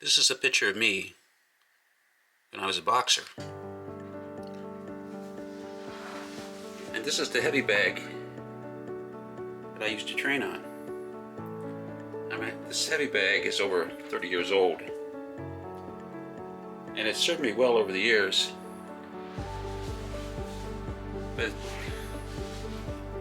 This is a picture of me when I was a boxer. And this is the heavy bag that I used to train on. I mean, this heavy bag is over 30 years old. And it's served me well over the years. But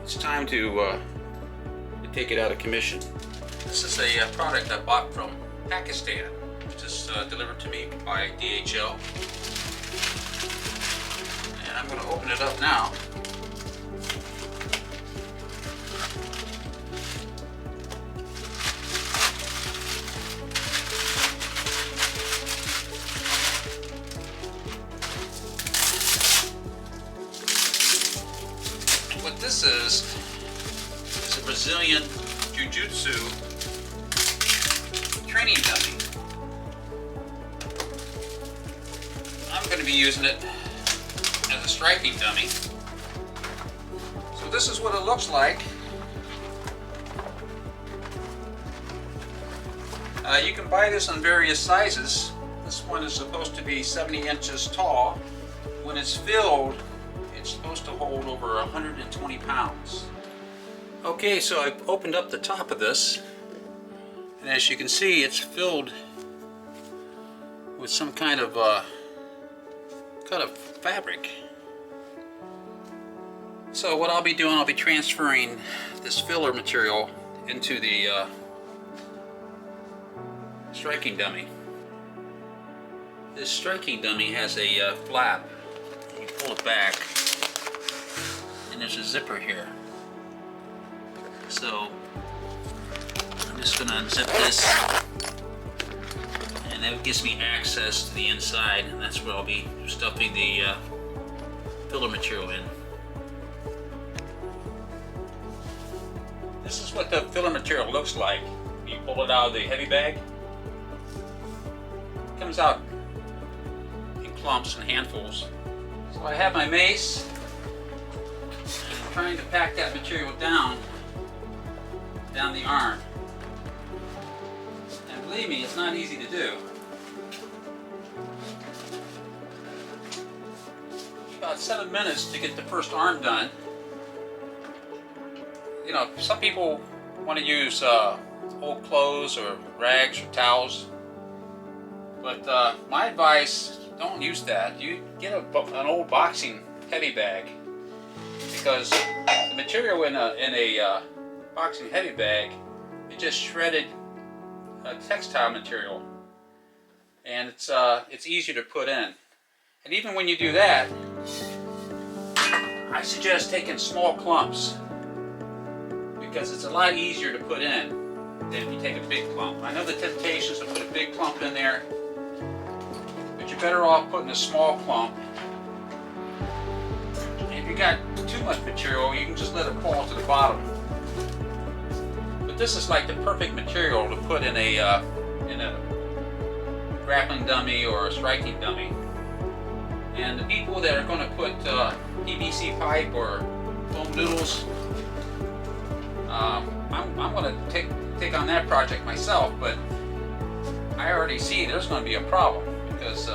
it's time to take it out of commission. This is a product I bought from Pakistan, which is delivered to me by DHL. And I'm going to open it up now. What this is a Brazilian Jiu-Jitsu training dummy. I'm going to be using it as a striking dummy. So this is what it looks like. You can buy this in various sizes. This one is supposed to be 70 inches tall. When it's filled, it's supposed to hold over 120 pounds. Okay, so I've opened up the top of this, and as you can see, it's filled with some kind of fabric. So what I'll be doing, I'll be transferring this filler material into the striking dummy. This striking dummy has a flap. You pull it back, and there's a zipper here. So I'm just going to unzip this, and that gives me access to the inside, and that's where I'll be stuffing the filler material in. This is what the filler material looks like. You pull it out of the heavy bag. It comes out in clumps and handfuls. So I have my mace. I'm trying to pack that material down the arm. And believe me, it's not easy to do. About 7 minutes to get the first arm done. You know, some people want to use old clothes or rags or towels, but my advice, don't use that. You get an old boxing heavy bag, because the material in a boxing heavy bag is just shredded textile material, and it's easier to put in. And even when you do that, I suggest taking small clumps, because it's a lot easier to put in than if you take a big clump. I know the temptation is to put a big clump in there, but you're better off putting a small clump. And if you got too much material, you can just let it fall to the bottom. But this is like the perfect material to put in a grappling dummy or a striking dummy. And the people that are going to put PVC pipe or foam noodles, I'm going to take on that project myself, but I already see there's going to be a problem, because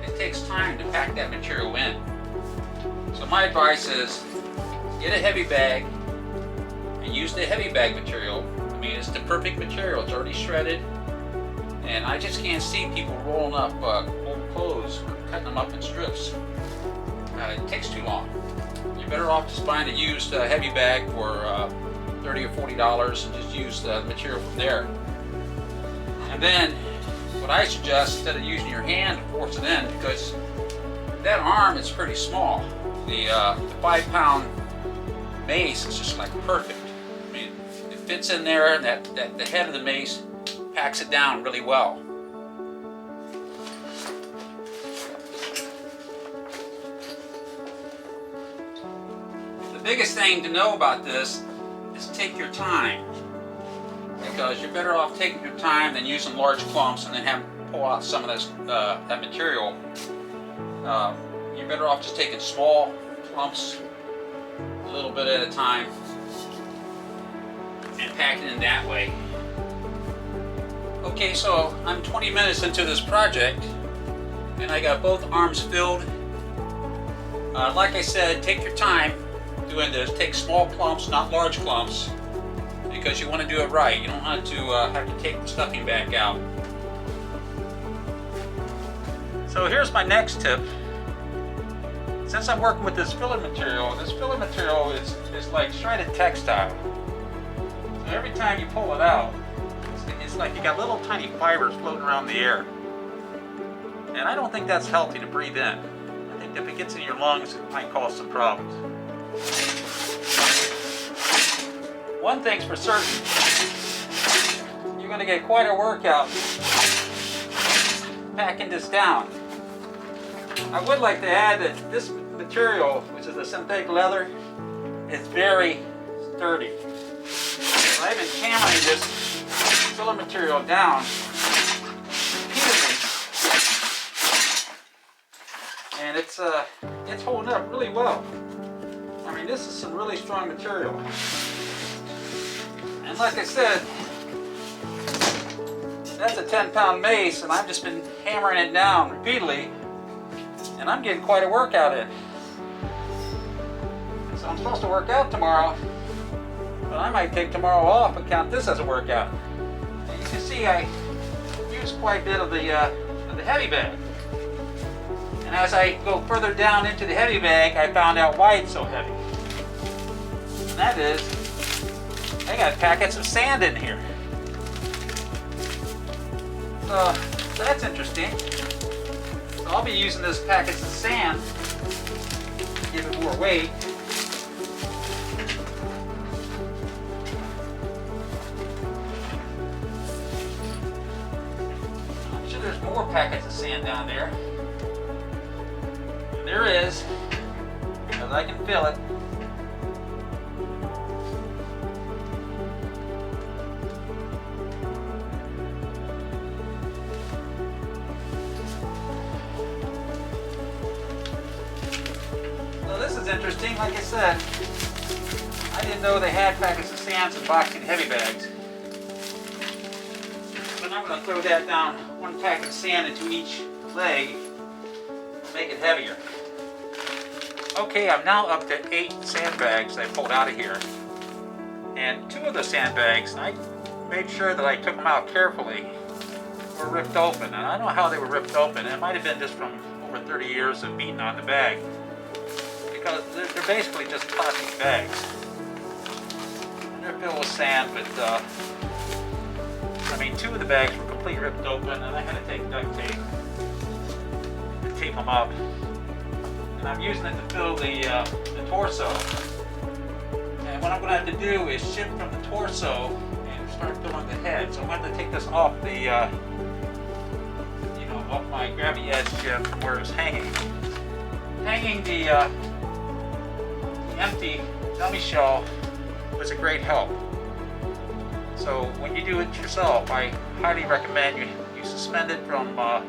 it takes time to pack that material in. So my advice is, get a heavy bag and use the heavy bag material. I mean, it's the perfect material. It's already shredded, and I just can't see people rolling up old clothes or cutting them up in strips. It takes too long. You're better off just buying a used heavy bag for $30 or $40 and just use the material from there. And then what I suggest, instead of using your hand to force it in, because that arm is pretty small, the 5-pound mace is just like perfect. I mean, it fits in there, and that the head of the mace packs it down really well. The biggest thing to know about this is take your time, because you're better off taking your time than using large clumps and then having to pull out some of this that material. You're better off just taking small clumps, a little bit at a time, and packing in that way. Okay, so I'm 20 minutes into this project and I got both arms filled. Like I said, take your time doing this. Take small clumps, not large clumps, because you want to do it right. You don't want to have to take the stuffing back out. So here's my next tip. Since I'm working with this filler material is like shredded textile. So every time you pull it out, it's like you got little tiny fibers floating around the air. And I don't think that's healthy to breathe in. I think if it gets in your lungs, it might cause some problems. One thing's for certain, you're going to get quite a workout packing this down. I would like to add that this material, which is a synthetic leather, is very sturdy. So I've been hammering this filler material down repeatedly, and it's holding up really well. I mean, this is some really strong material. And like I said, that's a 10-pound mace, and I've just been hammering it down repeatedly, and I'm getting quite a workout in. So I'm supposed to work out tomorrow, but I might take tomorrow off and count this as a workout. And you can see I used quite a bit of the heavy bag. And as I go further down into the heavy bag, I found out why it's so heavy. And that is, I got packets of sand in here. So that's interesting. So I'll be using this packets of sand to give it more weight. I'm sure there's more packets of sand down there. There is, because I can feel it. So this is interesting. Like I said, I didn't know they had packets of sands and boxing heavy bags. But I'm going to throw that down, one packet of sand into each leg, make it heavier. Okay, I'm now up to 8 sandbags I pulled out of here. And 2 of the sandbags, I made sure that I took them out carefully, were ripped open. And I don't know how they were ripped open. It might have been just from over 30 years of beating on the bag. Because they're basically just plastic bags. And they're filled with sand, but I mean, 2 of the bags were completely ripped open, and I had to take duct tape and tape them up. And I'm using it to fill the torso. And what I'm going to have to do is shift from the torso and start filling the head. So I'm going to take this off the, off my gravity edge from where it's hanging. Hanging the empty dummy shell was a great help. So when you do it yourself, I highly recommend you suspend it from a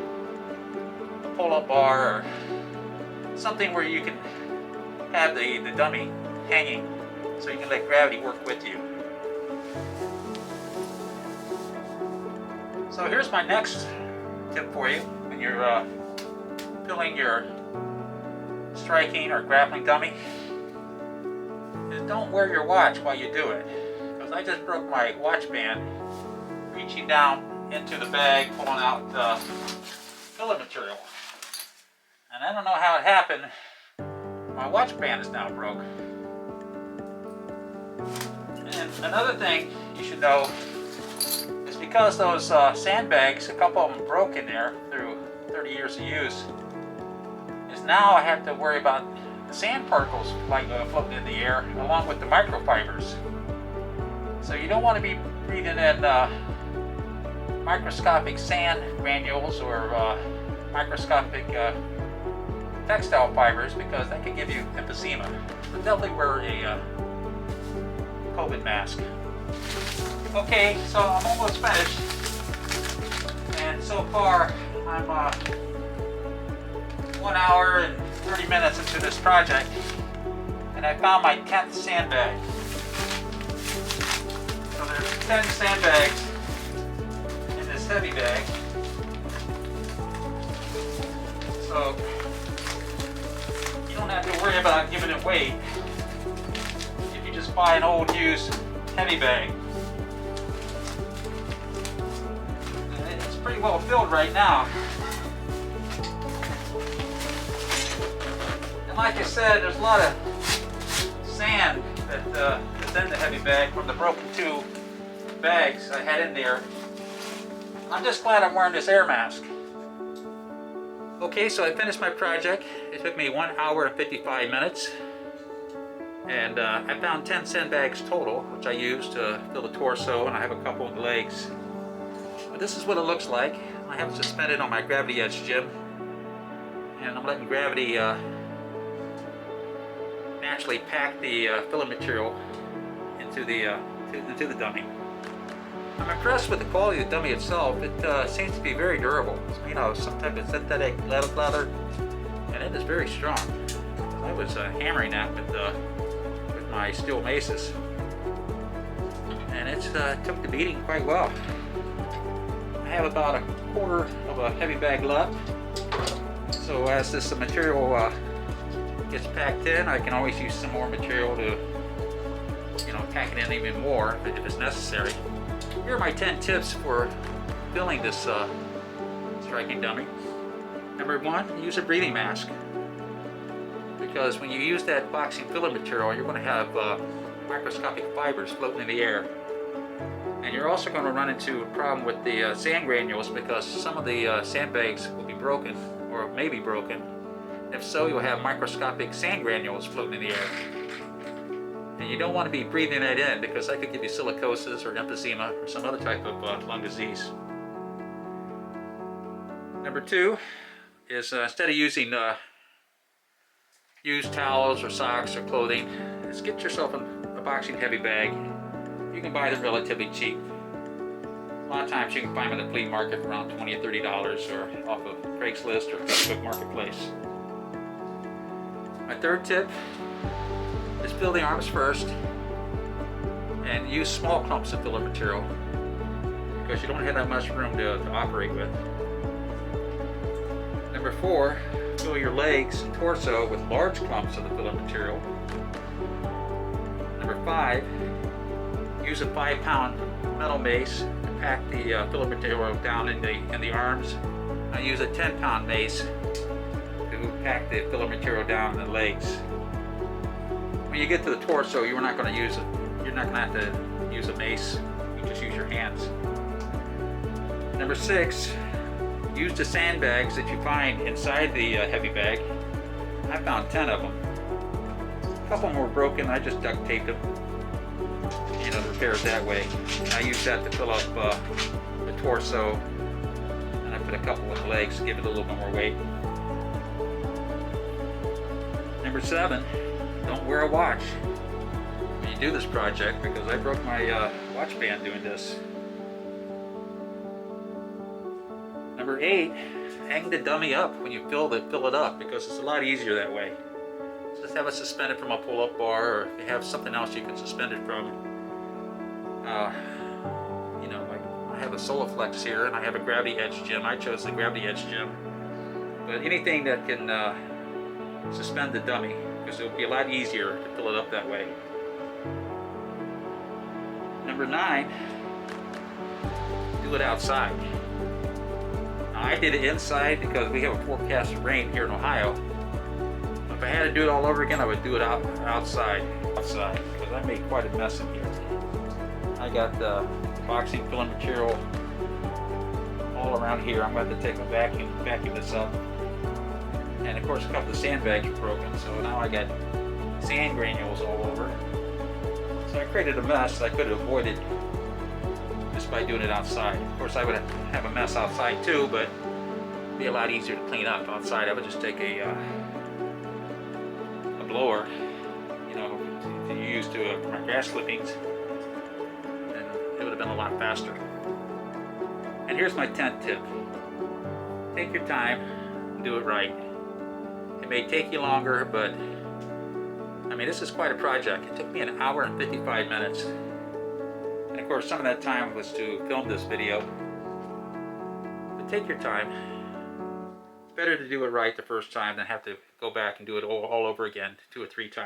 pull-up bar or something where you can have the dummy hanging so you can let gravity work with you. So here's my next tip for you when you're filling your striking or grappling dummy. Is don't wear your watch while you do it. Because I just broke my watch band reaching down into the bag pulling out the filler material. And I don't know how it happened. My watch band is now broke. And another thing you should know is because those sandbags, a couple of them broke in there through 30 years of use, is now I have to worry about the sand particles floating in the air along with the microfibers. So you don't want to be breathing in microscopic sand granules or microscopic textile fibers, because that can give you emphysema. So definitely wear a COVID mask. Okay, so I'm almost finished, and so far I'm 1 hour and 30 minutes into this project, and I found my 10th sandbag. So there's 10 sandbags in this this heavy bag. So you don't have to worry about giving it weight if you just buy an old used heavy bag. And it's pretty well filled right now. And like I said, there's a lot of sand that's in the heavy bag from the broken 2 bags I had in there. I'm just glad I'm wearing this air mask. Okay, so I finished my project. It took me 1 hour and 55 minutes. And I found 10 sandbags total, which I used to fill the torso, and I have a couple of the legs. But this is what it looks like. I have it suspended on my gravity edge gym. And I'm letting gravity naturally pack the filler material into the dummy. I'm impressed with the quality of the dummy itself. It seems to be very durable. It's made out of some type of synthetic leather, and it is very strong. I was hammering that with my steel maces, and it took the beating quite well. I have about 1/4 of a heavy bag left, so as this material gets packed in, I can always use some more material to, pack it in even more if it's necessary. Here are my 10 tips for filling this striking dummy. Number 1, use a breathing mask. Because when you use that boxing filler material, you're going to have microscopic fibers floating in the air. And you're also going to run into a problem with the sand granules, because some of the sandbags will be broken, or may be broken. If so, you'll have microscopic sand granules floating in the air. And you don't want to be breathing that in, because that could give you silicosis or emphysema or some other type of lung disease. Number 2 is instead of using used towels or socks or clothing, just get yourself a boxing heavy bag. You can buy them relatively cheap. A lot of times you can find them in the flea market for around $20 or $30 or off of Craigslist or Facebook Marketplace. My 3rd tip is fill the arms first and use small clumps of filler material, because you don't have that much room to operate with. Number 4, fill your legs and torso with large clumps of the filler material. Number 5, use a 5-pound metal mace to pack the filler material down in the arms. I use a 10-pound mace to pack the filler material down in the legs. When you get to the torso, you're not going to have to use a mace. You just use your hands. Number 6, use the sandbags that you find inside the heavy bag. I found 10 of them. A couple more broken. I just duct taped them. The repairs that way. I use that to fill up the torso, and I put a couple in the legs to give it a little bit more weight. Number 7, don't wear a watch when you do this project, because I broke my watch band doing this. Number 8, hang the dummy up when you fill it up, because it's a lot easier that way. Just have it suspended from a pull-up bar, or if you have something else you can suspend it from. I have a Soloflex here, and I have a gravity edge gym. I chose the gravity edge gym, but anything that can suspend the dummy, because it'll be a lot easier to fill it up that way. Number 9, do it outside. Now, I did it inside because we have a forecast of rain here in Ohio. If I had to do it all over again, I would do it outside, because I made quite a mess in here. I got the boxing filler material all around here. I'm going to have to take a vacuum this up. And of course, a couple of sandbags were broken, so now I got sand granules all over. So I created a mess that I could have avoided just by doing it outside. Of course, I would have a mess outside too, but it'd be a lot easier to clean up outside. I would just take a blower, to use for my grass clippings, and it would have been a lot faster. And here's my 10th tip. Take your time and do it right. It may take you longer, but this is quite a project. It took me 1 hour and 55 minutes. And of course, some of that time was to film this video. take your time. Better to do it right the first time than have to go back and do it all over again 2 or 3 times.